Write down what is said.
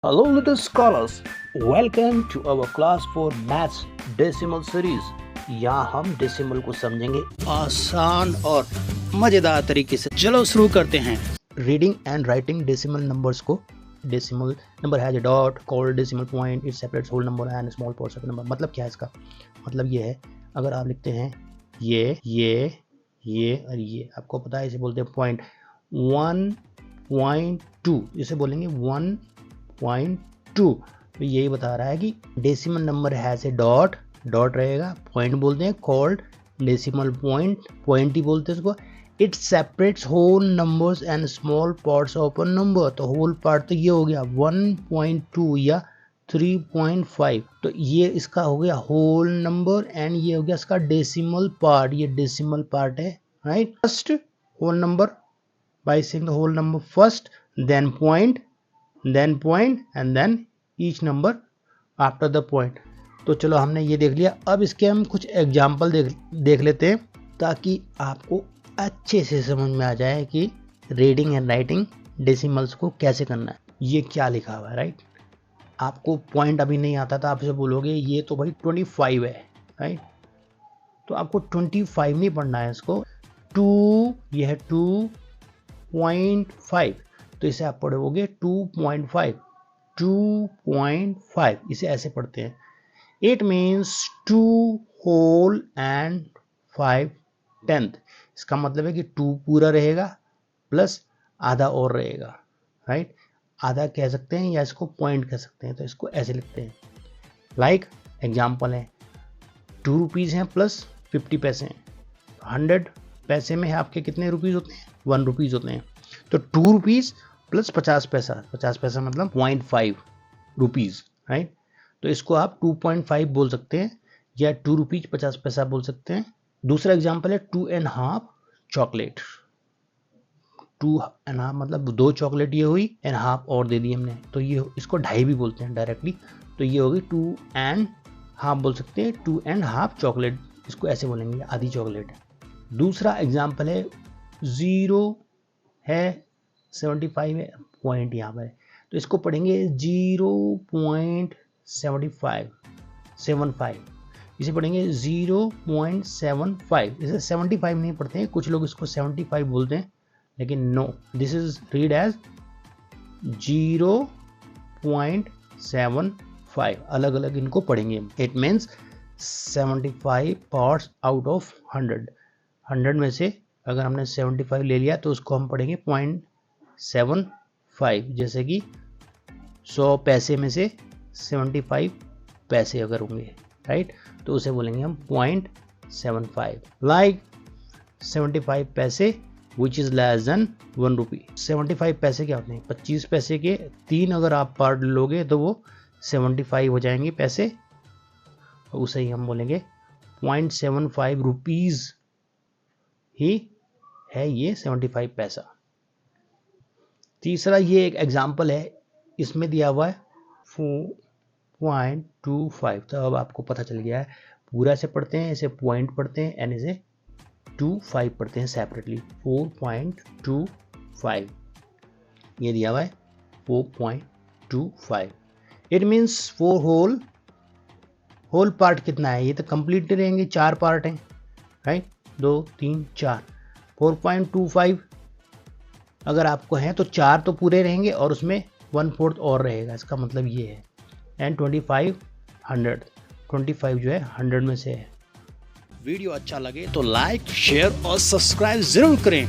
Hello little scholars, welcome to our class for maths decimal series। यहाँ हम decimal को समझेंगे आसान और मज़ेदार तरीके से। चलो शुरू करते हैं। Reading and writing decimal numbers को। Decimal number has a dot called decimal point, it separates whole number and small parts of number. मतलब क्या है इसका? मतलब ये है, अगर आप लिखते हैं ये और ये, आपको पता है इसे बोलते हैं पॉइंट। 1.2 इसे बोलेंगे 1.2। तो यही बता रहा है कि decimal number has a dot रहेगा, पॉइंट बोलते हैं, कॉल्ड डेसिमल पॉइंट ही बोलते हैं इसको। It separates whole numbers and small parts of a number. तो होल पार्ट तो ये हो गया 1.2 या 3.5, तो ये इसका हो गया होल नंबर, एंड ये हो गया इसका डेसिमल पार्ट। ये डेसिमल पार्ट है, right. First whole number by saying the whole number first, then point and then each number after the point। तो चलो हमने ये देख लिया। अब इसके हम कुछ एग्जाम्पल देख लेते हैं ताकि आपको अच्छे से समझ में आ जाए कि रीडिंग एंड राइटिंग डेसिमल्स को कैसे करना है। ये क्या लिखा हुआ है, राइट। आपको पॉइंट अभी नहीं आता था, आपसे बोलोगे ये तो भाई 25 है, राइट। तो आपको 25 नहीं पढ़ना है इसको। 2, ये है 2.5, तो इसे आप पढ़ोगे 2.5, इसे ऐसे पढ़ते हैं। It means 2 whole and 5 tenth. इसका मतलब है कि 2 पूरा रहेगा प्लस आधा और रहेगा, राइट। आधा कह सकते हैं या इसको पॉइंट कह सकते हैं। तो इसको ऐसे लिखते हैं, लाइक एग्जाम्पल है 2 रुपीज़ हैं प्लस 50 पैसे हैं। 100 पैसे में आपके कितने रुपीज़ होते हैं? 1 रुपीज़ होते हैं। तो 2 रुपीज़ प्लस 50 पैसा, 50 पैसा मतलब 0.5 रुपीज़, राइट। तो इसको आप 2.5 बोल सकते हैं या 2 रुपीज़ 50 पैसा बोल सकते हैं। दूसरा एग्जाम्पल है 2.5 चॉकलेट। 2.5 मतलब 2 चॉकलेट ये हुई, एंड हाफ और दे दी हमने, तो ये इसको 2.5 भी बोलते हैं डायरेक्टली। तो ये होगी 2.5 बोल सकते हैं, 2.5 चॉकलेट, इसको ऐसे बोलेंगे आधी चॉकलेट। दूसरा एग्जाम्पल है 0 है, 75 है, पॉइंट यहाँ पर है, तो इसको पढ़ेंगे 0.75, इसे पढ़ेंगे 0.75। इसे 75 नहीं पढ़ते हैं, कुछ लोग इसको 75 बोलते हैं, लेकिन no, this is read as 0.75। अलग अलग इनको पढ़ेंगे। It means 75 parts out of 100 में से अगर हमने 75 ले लिया तो उसको हम पढ़ेंगे 0.75। जैसे कि 100 पैसे में से 75 पैसे अगर होंगे, राइट, तो उसे बोलेंगे हम 0.75। लाइक 75 पैसे विच इज़ लेस देन 1 रुपी। 75 पैसे क्या होते हैं? 25 पैसे के 3 अगर आप पार्ट लोगे तो वो 75 हो जाएंगे पैसे, तो उसे ही हम बोलेंगे 0.75 रुपीज़ ही है ये 75 पैसा। तीसरा ये एक एग्जाम्पल है, इसमें दिया हुआ है 4.25। तो अब आपको पता चल गया है, पूरा से पढ़ते हैं, इसे पॉइंट पढ़ते हैं, एंड इसे 25 पढ़ते हैं सेपरेटली। 4.25 ये दिया हुआ है 4.25। इट मीन्स 4 होल पार्ट कितना है? ये तो कंप्लीट रहेंगे, 4 पार्ट हैं, राइट, 2 3 4। 4.25 अगर आपको है तो 4 तो पूरे रहेंगे और उसमें 1/4 और रहेगा, इसका मतलब ये है। एंड 25 100, 25 जो है 100 में से है। वीडियो अच्छा लगे तो लाइक, शेयर और सब्सक्राइब जरूर करें।